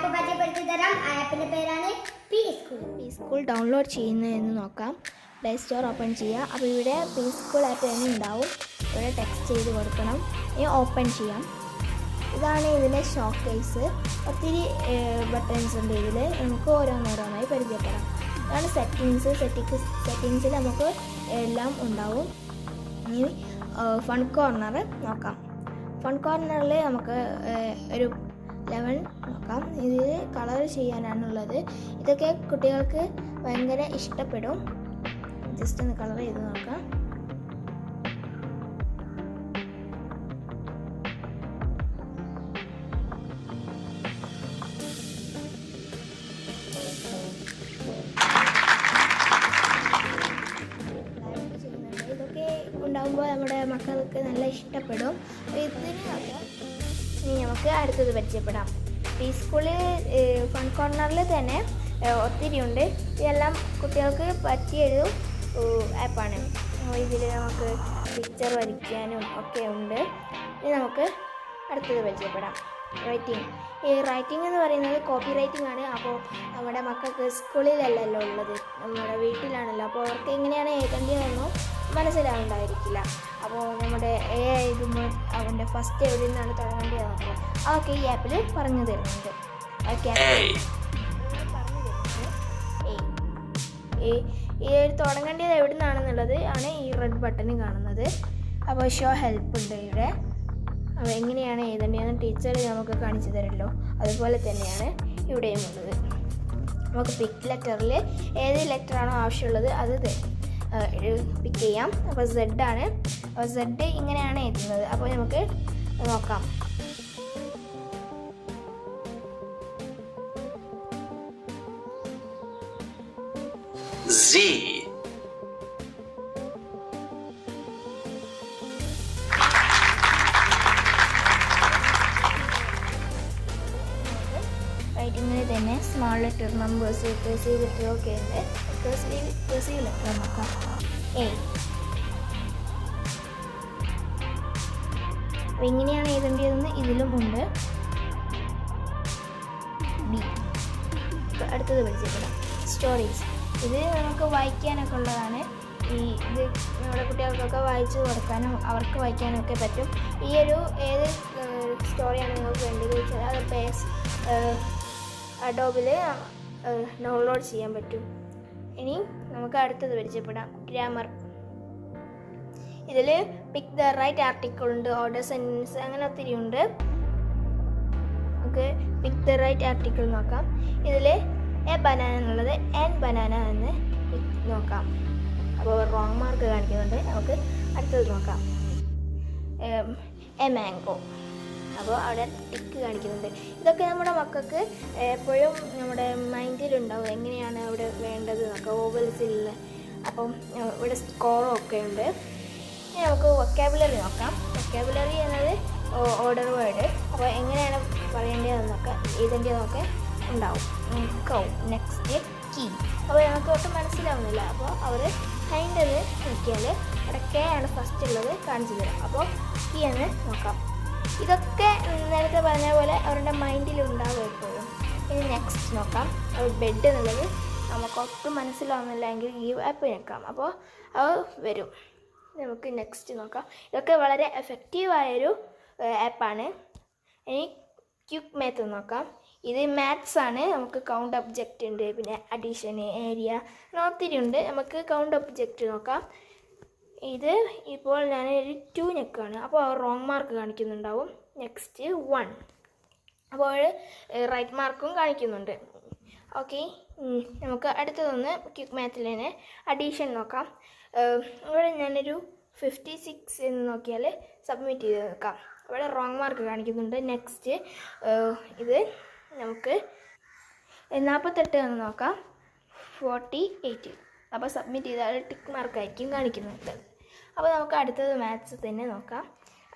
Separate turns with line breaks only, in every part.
App പരിചയപ്പെടുത്തി തരാം. ആപ്പിൻ്റെ പേരാണ്
PSchool ഡൗൺലോഡ് ചെയ്യുന്നതെന്ന് നോക്കാം. പ്ലേ സ്റ്റോർ ഓപ്പൺ ചെയ്യുക. അപ്പോൾ ഇവിടെ PSchool ആപ്പ് തന്നെ ഉണ്ടാവും. ഇവിടെ ടെക്സ്റ്റ് ചെയ്ത് കൊടുക്കണം. ഇനി ഓപ്പൺ ചെയ്യാം. ഇതാണ് ഇതിലെ ഷോക്ക് കേസ്. ഒത്തിരി ബട്ടൺസ് ഉണ്ട് ഇതിൽ. നമുക്ക് ഓരോന്നോരോന്നായി പരിചയപ്പെടാം. ഇതാണ് സെറ്റിങ്സിൽ നമുക്ക് എല്ലാം ഉണ്ടാവും. ഇനി ഫൺ കോർണർ നോക്കാം. ഫൺ കോർണറിൽ നമുക്ക് ഒരു 11 നോക്കാം. ഇതിൽ കളർ ചെയ്യാനാണുള്ളത്. ഇതൊക്കെ കുട്ടികൾക്ക് ഭയങ്കര ഇഷ്ടപ്പെടും. ജസ്റ്റ് ഒന്ന് കളർ ചെയ്ത് നോക്കാം. ഇതൊക്കെ ഉണ്ടാകുമ്പോൾ നമ്മുടെ മക്കൾക്ക് നല്ല ഇഷ്ടപ്പെടും. ഇനി നമുക്ക് അടുത്തത് പരിചയപ്പെടാം. PSchoolൽ ഫൺ കോർണറിൽ തന്നെ ഒത്തിരി ഉണ്ട്. ഇതെല്ലാം കുട്ടികൾക്ക് പറ്റിയൊരു ആപ്പാണ്. ഇതിൽ നമുക്ക് പിക്ചർ വരയ്ക്കാനും ഒക്കെ ഉണ്ട്. ഇനി നമുക്ക് അടുത്തത് പരിചയപ്പെടാം. റൈറ്റിംഗ് എന്ന് പറയുന്നത് കോപ്പി റൈറ്റിംഗ് ആണ്. അപ്പോൾ നമ്മുടെ മക്കൾക്ക് സ്കൂളിലല്ലല്ലോ ഉള്ളത്, നമ്മുടെ വീട്ടിലാണല്ലോ. അപ്പോൾ അവർക്ക് എങ്ങനെയാണ് എഴുതേണ്ടതെന്നോ മനസ്സിലാവുണ്ടായിരിക്കില്ല. അപ്പോൾ നമ്മുടെ എഴുതുമ്പോൾ അവൻ്റെ ഫസ്റ്റ് എവിടെ നിന്നാണ് തുടങ്ങേണ്ടത് നോക്കുക. അതൊക്കെ ഈ ആപ്പിൽ പറഞ്ഞു തരുന്നുണ്ട്. തുടങ്ങേണ്ടത് എവിടെ നിന്നാണെന്നുള്ളത് ആണ് ഈ റെഡ് ബട്ടണിൽ കാണുന്നത്. അപ്പോൾ ഷോ ഹെൽപ്പ് ഉണ്ട് ഇവിടെ. അപ്പോൾ എങ്ങനെയാണ് എഴുതേണ്ടതെന്ന് ടീച്ചർ നമുക്ക് കാണിച്ചു തരുമല്ലോ. അതുപോലെ തന്നെയാണ് ഇവിടെയും ഉള്ളത്. നമുക്ക് പിക്ക് ലെറ്ററിൽ ഏത് ലെറ്ററാണോ ആവശ്യമുള്ളത് അത് പിക്ക് ചെയ്യാം. അപ്പോൾ Z ആണ്. അപ്പോൾ Z ഇങ്ങനെയാണ് എഴുതുന്നത്. അപ്പോൾ നമുക്ക് നോക്കാം. റൈറ്റിങ്ങിൽ തന്നെ small letter, numbers, cursive letter ഒക്കെ ഉണ്ട്. കർസീവ് ലെറ്റർ നോക്കാം. അപ്പോൾ ഇങ്ങനെയാണ് എഴുതേണ്ടതെന്ന് ഇതിലും ഉണ്ട്. B. അടുത്തത് പരിചയപ്പെടാം. സ്റ്റോറീസ്. ഇത് നമുക്ക് വായിക്കാനൊക്കെ ഉള്ളതാണ്. ഇത് നമ്മുടെ കുട്ടികൾക്കൊക്കെ വായിച്ചു കൊടുക്കാനും അവർക്ക് വായിക്കാനും ഒക്കെ പറ്റും. ഈ ഒരു ഏത് സ്റ്റോറിയാണ് നിങ്ങൾക്ക് വേണ്ടത് വെച്ചാൽ അത് അഡോബിൽ ഡൗൺലോഡ് ചെയ്യാൻ പറ്റും. ഇനി നമുക്ക് അടുത്തത് പരിചയപ്പെടാം. ഗ്രാമർ. ഇതിൽ പിക്ക് ദ റൈറ്റ് ആർട്ടിക്കിൾ ഉണ്ട്, ഓർഡർ സെൻറ്റൻസ്, അങ്ങനെ ഒത്തിരി ഉണ്ട്. നമുക്ക് പിക്ക് ദ റൈറ്റ് ആർട്ടിക്കിൾ നോക്കാം. ഇതിൽ എ ബനാന എന്നുള്ളത് ആൻ ബനാന എന്ന് നോക്കാം. അപ്പോൾ റോങ് മാർക്ക് കാണിക്കുന്നുണ്ട്. നമുക്ക് അടുത്തത് നോക്കാം. A mango. അപ്പോൾ അവിടെ ടിക്ക് കാണിക്കുന്നുണ്ട്. ഇതൊക്കെ നമ്മുടെ മക്കൾക്ക് എപ്പോഴും നമ്മുടെ മൈൻഡിലുണ്ടാവും എങ്ങനെയാണ് അവിടെ വേണ്ടത് എന്നൊക്കെ. ഓവൽസിലുള്ള അപ്പം ഇവിടെ സ്കോറും ഒക്കെ ഉണ്ട്. ഇനി നമുക്ക് വൊക്കാബുലറി നോക്കാം. വൊക്കാബുലറി എന്നത് ഓർഡർ വേർഡ്. അപ്പോൾ എങ്ങനെയാണ് പറയേണ്ടതെന്നൊക്കെ എഴുതേണ്ടതെന്നൊക്കെ ഉണ്ടാവും. കൗ, നെക്സ്റ്റ് കീ. അപ്പോൾ ഞങ്ങൾക്ക് ഒട്ടും മനസ്സിലാവുന്നില്ല. അപ്പോൾ അവർ ഹൈൻഡിൽ നോക്കിയാൽ അവിടെ കെ ആണ് ഫസ്റ്റ് ഉള്ളത് കാണിച്ചു തരാം. അപ്പോൾ കീ എന്ന് നോക്കാം. ഇതൊക്കെ നേരത്തെ പറഞ്ഞ പോലെ അവരുടെ മൈൻഡിലുണ്ടാവും എപ്പോഴും. ഇനി നെക്സ്റ്റ് നോക്കാം. ബെഡ് എന്നുള്ളത് നമുക്ക് ഒട്ടും മനസ്സിലാവുന്നില്ല എങ്കിൽ ഈ ആപ്പ് നോക്കാം. അപ്പോൾ അത് വരും. നമുക്ക് നെക്സ്റ്റ് നോക്കാം. ഇതൊക്കെ വളരെ എഫക്റ്റീവായൊരു ആപ്പാണ്. ഇനി ക്യുക്ക് മാത്ത് നോക്കാം. ഇത് മാത്സ് ആണ്. നമുക്ക് കൗണ്ട് ഒബ്ജക്റ്റ് ഉണ്ട്, പിന്നെ അഡീഷൻ, ഏരിയ, അങ്ങനെ ഒത്തിരി ഉണ്ട്. നമുക്ക് കൗണ്ട് ഒബ്ജക്റ്റ് നോക്കാം. ഇത് ഇപ്പോൾ ഞാനൊരു 2 ഞെക്കാണ്. അപ്പോൾ റോങ് മാർക്ക് കാണിക്കുന്നുണ്ടാവും. നെക്സ്റ്റ് 1. അപ്പോൾ റൈറ്റ് മാർക്കും കാണിക്കുന്നുണ്ട്. ഓക്കെ, നമുക്ക് അടുത്തതൊന്ന് ക്വിക്ക് മാത്തിൽ തന്നെ അഡീഷൻ നോക്കാം. ഇവിടെ ഞാനൊരു 56 എന്ന് നോക്കിയാൽ സബ്മിറ്റ് ചെയ്ത് നോക്കാം. ഇവിടെ റോങ് മാർക്ക് കാണിക്കുന്നുണ്ട്. നെക്സ്റ്റ് ഇത് നമുക്ക് 48 എന്ന് നോക്കാം. 48. അപ്പോൾ സബ്മിറ്റ് ചെയ്താൽ ടിക്ക് മാർക്കായിരിക്കും കാണിക്കുന്നുണ്ട്. അപ്പോൾ നമുക്ക് അടുത്തത് മാത്സ് തന്നെ നോക്കാം.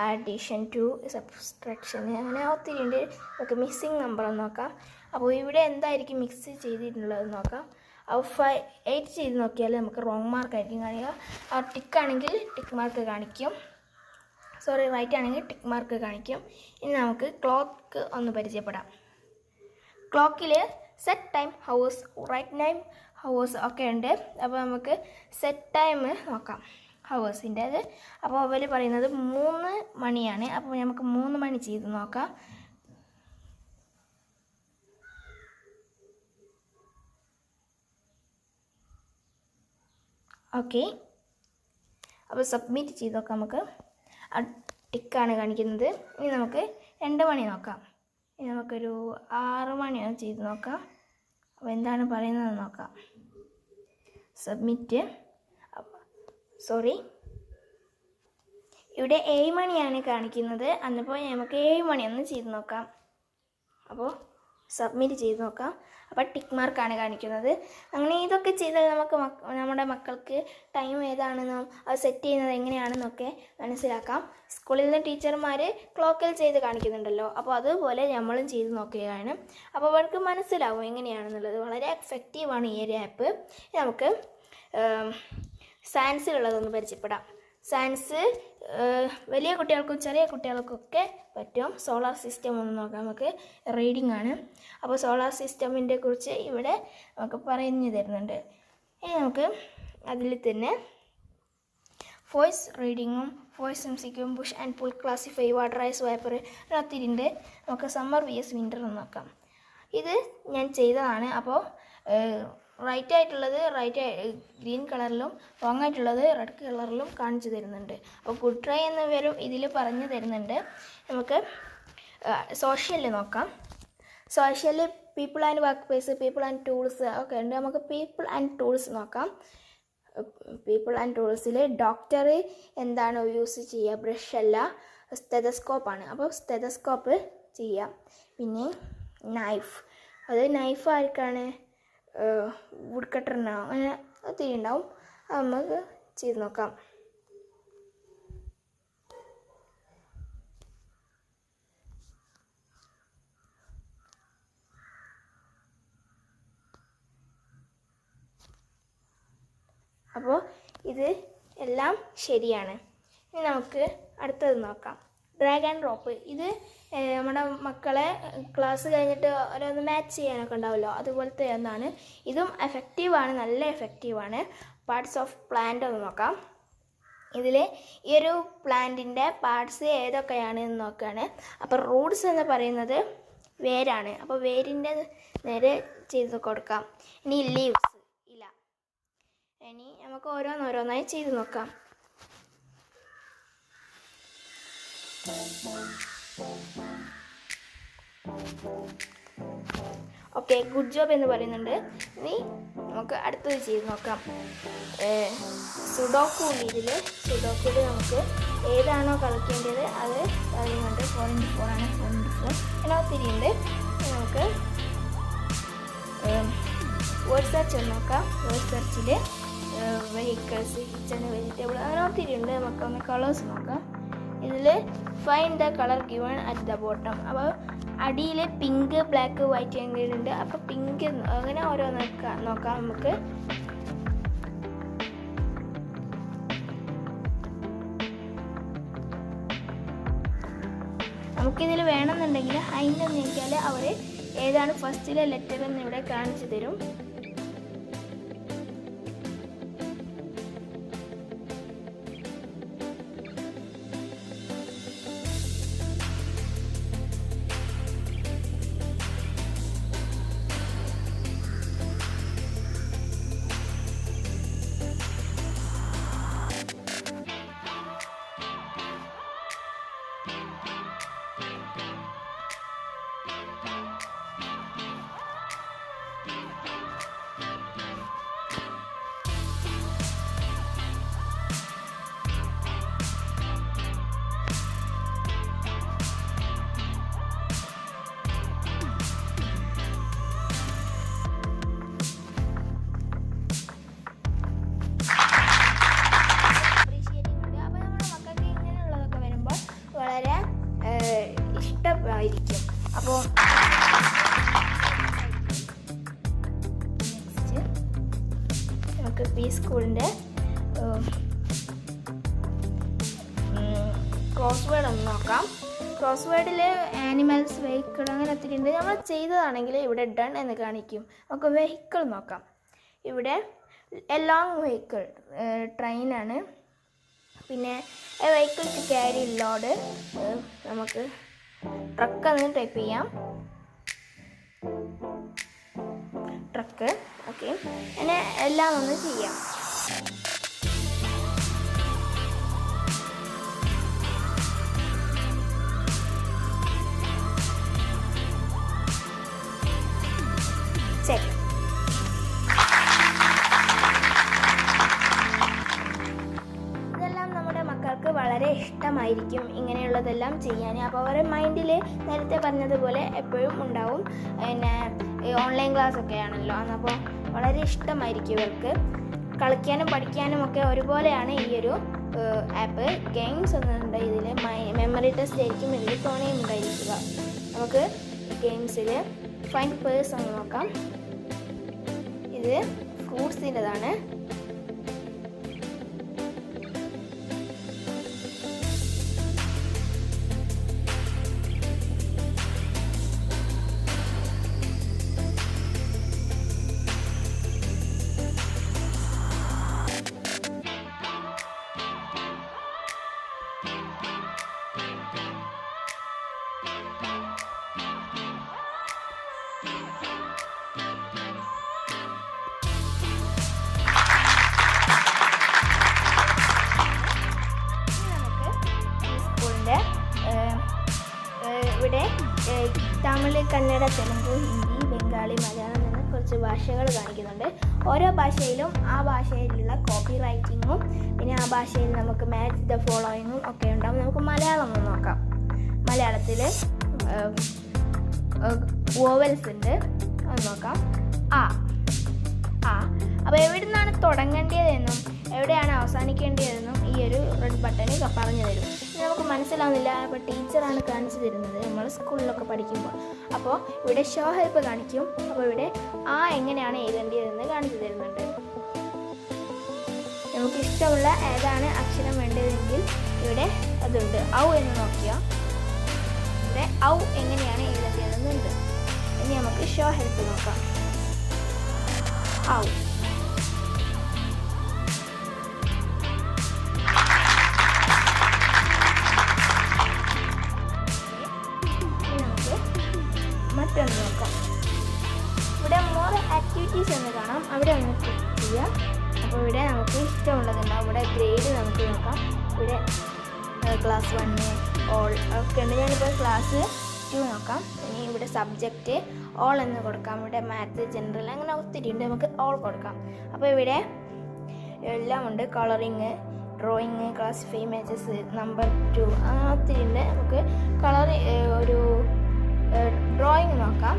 അഡീഷൻ ടു, സബ്സ്ട്രാക്ഷൻ, അങ്ങനെ ഒത്തിരി ഉണ്ട്. നമുക്ക് മിസ്സിങ് നമ്പർ നോക്കാം. അപ്പോൾ ഇവിടെ എന്തായിരിക്കും മിക്സ് ചെയ്തിട്ടുള്ളത് നോക്കാം. അപ്പോൾ 8 ചെയ്ത് നോക്കിയാൽ നമുക്ക് റോങ് മാർക്കായിരിക്കും കാണിക്കുക. ആ ടിക്കാണെങ്കിൽ ടിക്ക് മാർക്ക് കാണിക്കും. സോറി, റൈറ്റ് ആണെങ്കിൽ ടിക്ക് മാർക്ക് കാണിക്കും. ഇനി നമുക്ക് ക്ലോക്ക് ഒന്ന് പരിചയപ്പെടാം. ക്ലോക്കിൽ set time hours, right time hours ഒക്കെ ഉണ്ട്. അപ്പോൾ നമുക്ക് സെറ്റ് ടൈം നോക്കാം ഹവേഴ്സിൻ്റേത്. അപ്പോൾ അവർ പറയുന്നത് 3 മണിയാണ്. അപ്പോൾ നമുക്ക് 3 മണി ചെയ്ത് നോക്കാം. ഓക്കെ, അപ്പോൾ സബ്മിറ്റ് ചെയ്ത് നോക്കാം. നമുക്ക് ടിക്കാണ് കാണിക്കുന്നത്. ഇനി നമുക്ക് 2 മണി നോക്കാം. ഇനി നമുക്കൊരു 6 മണിയാണ് ചെയ്ത് നോക്കാം. അപ്പോൾ എന്താണ് പറയുന്നത് നോക്കാം. സബ്മിറ്റ്. ഇവിടെ 7 മണിയാണ് കാണിക്കുന്നത്. അന്നപ്പോൾ നമുക്ക് 7 മണിയൊന്ന് ചെയ്ത് നോക്കാം. അപ്പോൾ സബ്മിറ്റ് ചെയ്ത് നോക്കാം. അപ്പോൾ ടിക്ക് മാർക്കാണ് കാണിക്കുന്നത്. അങ്ങനെ ഇതൊക്കെ ചെയ്താൽ നമുക്ക് നമ്മുടെ മക്കൾക്ക് ടൈം ഏതാണെന്നും അത് സെറ്റ് ചെയ്യുന്നത് എങ്ങനെയാണെന്നൊക്കെ മനസ്സിലാക്കാം. സ്കൂളിൽ നിന്ന് ടീച്ചർമാർ ക്ലോക്കിൽ ചെയ്ത് കാണിക്കുന്നുണ്ടല്ലോ, അപ്പോൾ അതുപോലെ നമ്മളും ചെയ്ത് നോക്കുകയാണ്. അപ്പോൾ അവർക്ക് മനസ്സിലാവും എങ്ങനെയാണെന്നുള്ളത്. വളരെ എഫക്റ്റീവാണ് ഈ ഒരു ആപ്പ്. നമുക്ക് സയൻസിലുള്ളതൊന്ന് പരിചയപ്പെടാം. സയൻസ് വലിയ കുട്ടികൾക്കും ചെറിയ കുട്ടികൾക്കൊക്കെ പറ്റും. സോളാർ സിസ്റ്റം ഒന്ന് നോക്കാം. നമുക്ക് റീഡിംഗ് ആണ്. അപ്പോൾ സോളാർ സിസ്റ്റമിൻ്റെ കുറിച്ച് ഇവിടെ നമുക്ക് പറഞ്ഞു തരുന്നുണ്ട്. ഇനി നമുക്ക് അതിൽ തന്നെ വോയിസ് റീഡിങ്ങും വോയിസ് എംസിക്കും push and pull classify water ice vapour ഒത്തിരിയുണ്ട്. നമുക്ക് സമ്മർ vs വിൻ്റർ ഒന്ന് നോക്കാം. ഇത് ഞാൻ ചെയ്തതാണ്. അപ്പോൾ റൈറ്റ് ആയിട്ടുള്ളത് ഗ്രീൻ കളറിലും റോങ് ആയിട്ടുള്ളത് റെഡ് കളറിലും കാണിച്ചു തരുന്നുണ്ട്. അപ്പോൾ ഗുഡ് ട്രൈ എന്ന് വരും ഇതിൽ പറഞ്ഞു തരുന്നുണ്ട്. നമുക്ക് സോഷ്യൽ നോക്കാം. Social people and work place, people and tools ഒക്കെ ഉണ്ട്. നമുക്ക് പീപ്പിൾ ആൻഡ് ടൂൾസ് നോക്കാം. പീപ്പിൾ ആൻഡ് ടൂൾസിൽ ഡോക്ടർ എന്താണ് യൂസ് ചെയ്യുക? ബ്രഷ് അല്ല, സ്റ്റെതസ്കോപ്പാണ്. അപ്പോൾ സ്റ്റെതസ്കോപ്പ് ചെയ്യാം. പിന്നെ നൈഫ്, അത് നൈഫ് ആർക്കാണ്? വുഡ് കട്ടറിനാവും. അങ്ങനെ ഒത്തിരി ഉണ്ടാവും. അത് നമുക്ക് ചെയ്ത് നോക്കാം. അപ്പോൾ ഇത് എല്ലാം ശരിയാണ്. ഇനി നമുക്ക് അടുത്തത് നോക്കാം. Drag and drop. ഇത് നമ്മുടെ മക്കളെ ക്ലാസ് കഴിഞ്ഞിട്ട് ഓരോന്ന് മാച്ച് ചെയ്യാനൊക്കെ ഉണ്ടാവുമല്ലോ, അതുപോലത്തെ ഒന്നാണ്. ഇതും എഫക്റ്റീവാണ്, നല്ല എഫക്റ്റീവാണ്. പാർട്സ് ഓഫ് പ്ലാന്റ് ഒന്ന് നോക്കാം. ഇതിൽ ഈ ഒരു പ്ലാന്റിൻ്റെ പാർട്സ് ഏതൊക്കെയാണെന്ന് നോക്കുകയാണ്. അപ്പോൾ റൂട്ട്സ് എന്ന് പറയുന്നത് വേരാണ്. അപ്പോൾ വേരിൻ്റെ നേരെ ചെയ്ത് കൊടുക്കാം. ഇനി ലീവ്സ്, ഇല. ഇനി നമുക്ക് ഓരോന്നോരോന്നായി ചെയ്ത് നോക്കാം. ഓക്കെ, ഗുഡ് ജോബ് എന്ന് പറയുന്നുണ്ട്. ഇനി നമുക്ക് അടുത്തത് ചെയ്ത് നോക്കാം. സുഡോക്കു ഉണ്ട് ഇതിൽ. സുഡോക്കുവിൽ നമുക്ക് ഏതാണോ കളിക്കേണ്ടത് അത് പറയുന്നുണ്ട്. 4x4 ആണ്. 4x4 അങ്ങനെ ഒത്തിരി ഉണ്ട്. നമുക്ക് വേർഡ് സെർച്ച് ഒന്ന് നോക്കാം. വേർഡ് സെർച്ചിൽ വെഹിക്കിൾസ്, കിച്ചൺ, വെജിറ്റബിൾ അങ്ങനെ ഒത്തിരി ഉണ്ട്. നമുക്കൊന്ന് കളേഴ്സ് നോക്കാം. ഇതിൽ find the colour given at the bottom. അപ്പോൾ അടിയിൽ പിങ്ക്, ബ്ലാക്ക്, വൈറ്റ് അങ്ങനെ ഉണ്ട്. അപ്പോൾ പിങ്ക് അങ്ങനെ ഓരോന്ന് നോക്കാം. നമുക്ക് നമുക്കിതിൽ വേണമെന്നുണ്ടെങ്കിൽ അതിൻ്റെ നോക്കിയാൽ അവർ ഏതാണ് ഫസ്റ്റിലെ ലെറ്റർ എന്ന് ഇവിടെ കാണിച്ചു തരും. ഇഷ്ടമായിരിക്കും. അപ്പോൾ നെക്സ്റ്റ് നമുക്ക് PSchoolന്റെ ക്രോസ് വേർഡ് ഒന്ന് നോക്കാം. ക്രോസ് വേർഡിൽ ആനിമൽസ്, വെഹിക്കിൾ അങ്ങനെ ഒത്തിരി ഉണ്ട്. നമ്മൾ ചെയ്തതാണെങ്കിൽ ഇവിടെ ഡൺ എന്ന് കാണിക്കും. നമുക്ക് വെഹിക്കിൾ നോക്കാം. ഇവിടെ എ ലോങ് വെഹിക്കിൾ ട്രെയിനാണ്. പിന്നെ a vehicle to carry load നമുക്ക് ട്രക്ക് എന്ന് ടൈപ്പ് ചെയ്യാം. ട്രക്ക്. ഓക്കെ, അങ്ങനെ എല്ലാം ഒന്ന് ചെയ്യാം. ചെക്ക്. ഇതെല്ലാം നമ്മുടെ മക്കൾക്ക് വളരെ ഇഷ്ടമായിരിക്കും ഇങ്ങനെയുള്ളതെല്ലാം ചെയ്യാൻ. അപ്പോൾ അവരുടെ മൈൻഡിൽ നേരത്തെ പറഞ്ഞതുപോലെ എപ്പോഴും ഉണ്ടാവും. പിന്നെ ഓൺലൈൻ ക്ലാസ് ഒക്കെ ആണല്ലോ, അപ്പോൾ വളരെ ഇഷ്ടമായിരിക്കും ഇവർക്ക്. കളിക്കാനും പഠിക്കാനും ഒക്കെ ഒരുപോലെയാണ് ഈ ഒരു ആപ്പ്. ഗെയിംസ് ഒന്നുണ്ട് ഇതിൽ. മെമ്മറി ടെസ്റ്റ് ആയിരിക്കും ഇതിൽ തോനെയും ഉണ്ടായിരിക്കുക. നമുക്ക് ഗെയിംസിൽ ഫൈൻഡ് പേഴ്സ് ഒന്ന് നോക്കാം. ഇത് ഫ്രൂട്ട്സിൻ്റെതാണ്. ഇവിടെ തമിഴ്, കന്നഡ, തെലുങ്ക്, ഹിന്ദി, ബംഗാളി, മലയാളം എന്ന കുറച്ച് ഭാഷകൾ കാണിക്കുന്നുണ്ട്. ഓരോ ഭാഷയിലും ആ ഭാഷയിലുള്ള കോപ്പി റൈറ്റിങ്ങും പിന്നെ ആ ഭാഷയിൽ നമുക്ക് മാച്ച് ദ ഫോളോയിങ്ങും ഒക്കെ ഉണ്ടാകും. നമുക്ക് മലയാളം ഒന്ന് നോക്കാം. മലയാളത്തിൽ വോവൽസ് ഉണ്ട്, അത് നോക്കാം. ആ ആ അപ്പോൾ എവിടെ നിന്നാണ് തുടങ്ങേണ്ടതെന്നും എവിടെയാണ് അവസാനിക്കേണ്ടതെന്നും ഈ ഒരു റെഡ് ബട്ടണിൽ പറഞ്ഞു തരും. നമുക്ക് മനസ്സിലാവുന്നില്ല, അപ്പോൾ ടീച്ചറാണ് കാണിച്ചു തരുന്നത് നമ്മൾ സ്കൂളിലൊക്കെ പഠിക്കുമ്പോൾ. അപ്പോൾ ഇവിടെ ഷോ ഹെൽപ്പ് കാണിക്കും. അപ്പോൾ ഇവിടെ ആ എങ്ങനെയാണ് എഴുതേണ്ടതെന്ന് കാണിച്ചു തരുന്നുണ്ട്. നമുക്ക് ഇഷ്ടമുള്ള ഏതാണ് അക്ഷരം വേണ്ടതെങ്കിൽ ഇവിടെ അതുണ്ട്. ഔ എന്ന് നോക്കിയാൽ ഇവിടെ ഔ എങ്ങനെയാണ് എഴുതേണ്ടതെന്നുണ്ട്. ഇനി നമുക്ക് ഷോ ഹെൽപ്പ് നോക്കാം. ഔ. മറ്റൊന്ന് നോക്കാം. ഇവിടെ മോർ ആക്ടിവിറ്റീസ് എന്ന് കാണാം, അവിടെ ഒന്ന് ക്ലിക്ക് ചെയ്യാം. അപ്പോൾ ഇവിടെ നമുക്ക് ഇഷ്ടമുള്ളതുണ്ടാവും. ഇവിടെ ഗ്രേഡ് നമുക്ക് നോക്കാം. ഇവിടെ ക്ലാസ് 1 ഓൾ ഒക്കെ ഉണ്ട്. ഞാനിപ്പോൾ ക്ലാസ് 2 നോക്കാം. ഇനി ഇവിടെ സബ്ജക്റ്റ് ഓൾ എന്ന് കൊടുക്കാം. ഇവിടെ മാത്സ്, ജനറൽ അങ്ങനെ ഒത്തിരി ഉണ്ട്, നമുക്ക് ഓൾ കൊടുക്കാം. അപ്പോൾ ഇവിടെ എല്ലാം ഉണ്ട്. Colouring, drawing, classify, matches, number 2 അങ്ങനെ ഒത്തിരി ഉണ്ട്. നമുക്ക് ഒരു ഡ്രോയിങ് നോക്കാം.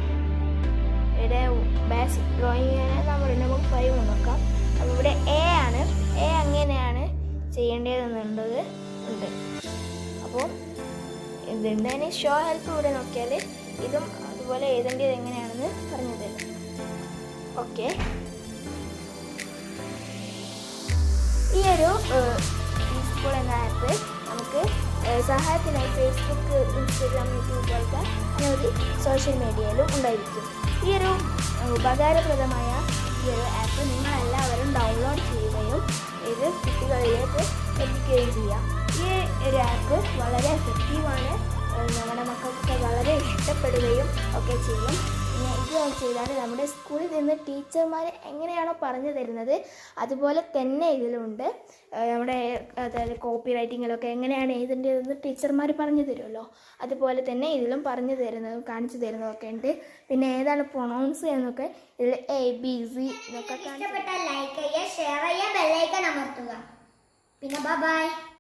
ഇവിടെ ബേസിക് ഡ്രോയിങ് നമ്മളുണ്ട്. നമുക്ക് 5 നോക്കാം. അപ്പോൾ ഇവിടെ എ ആണ്. എ എങ്ങനെയാണ് ചെയ്യേണ്ടതെന്നുള്ളത് ഉണ്ട്. അപ്പോൾ ഇതുണ്ട്. അതിന് ഷോ ഹെൽപ്പ് ഇവിടെ നോക്കിയാൽ ഇതും അതുപോലെ എഴുതേണ്ടത് എങ്ങനെയാണെന്ന് പറഞ്ഞു തരും. ഓക്കെ, ഈ ഒരു PSchool എന്ന ആപ്പ് നമുക്ക് സഹായത്തിനായി ഫേസ്ബുക്ക്, ഇൻസ്റ്റഗ്രാം, യൂട്യൂബ് പോലത്തെ അനവധി സോഷ്യൽ മീഡിയയിലും ഉണ്ടായിരിക്കും. ഈ ഒരു ഉപകാരപ്രദമായ ഈ ഒരു ആപ്പ് നിങ്ങളെല്ലാവരും ഡൗൺലോഡ് ചെയ്യുകയും ഇത് കുട്ടികളിലേക്ക് എത്തിക്കുകയും ചെയ്യാം. ഈ ഒരു ആപ്പ് വളരെ എഫക്റ്റീവാണ്. നമ്മുടെ മക്കൾക്ക് വളരെ ഇഷ്ടപ്പെടുകയും ഒക്കെ ചെയ്യും. പിന്നെ ഇത് ചെയ്താൽ നമ്മുടെ സ്കൂളിൽ നിന്ന് ടീച്ചർമാർ എങ്ങനെയാണോ പറഞ്ഞു തരുന്നത് അതുപോലെ തന്നെ ഇതിലുണ്ട്. നമ്മുടെ അതായത് കോപ്പി റൈറ്റിങ്ങിലൊക്കെ എങ്ങനെയാണ് എഴുതേണ്ടതെന്ന് ടീച്ചർമാർ പറഞ്ഞു തരുമല്ലോ, അതുപോലെ തന്നെ ഇതിലും പറഞ്ഞു തരുന്നതും കാണിച്ചു തരുന്നതൊക്കെ ഉണ്ട്. പിന്നെ ഏതാണ് പ്രൊണൗൺസ് എന്നൊക്കെ ഇതിൽ ABC ഇതൊക്കെ
ഇഷ്ടപ്പെട്ടാൽ ലൈക്ക് ചെയ്യുക, ഷെയർ ചെയ്യുക, ബെൽ ഐക്കൺ അമർത്തുക. പിന്നെ ബൈ.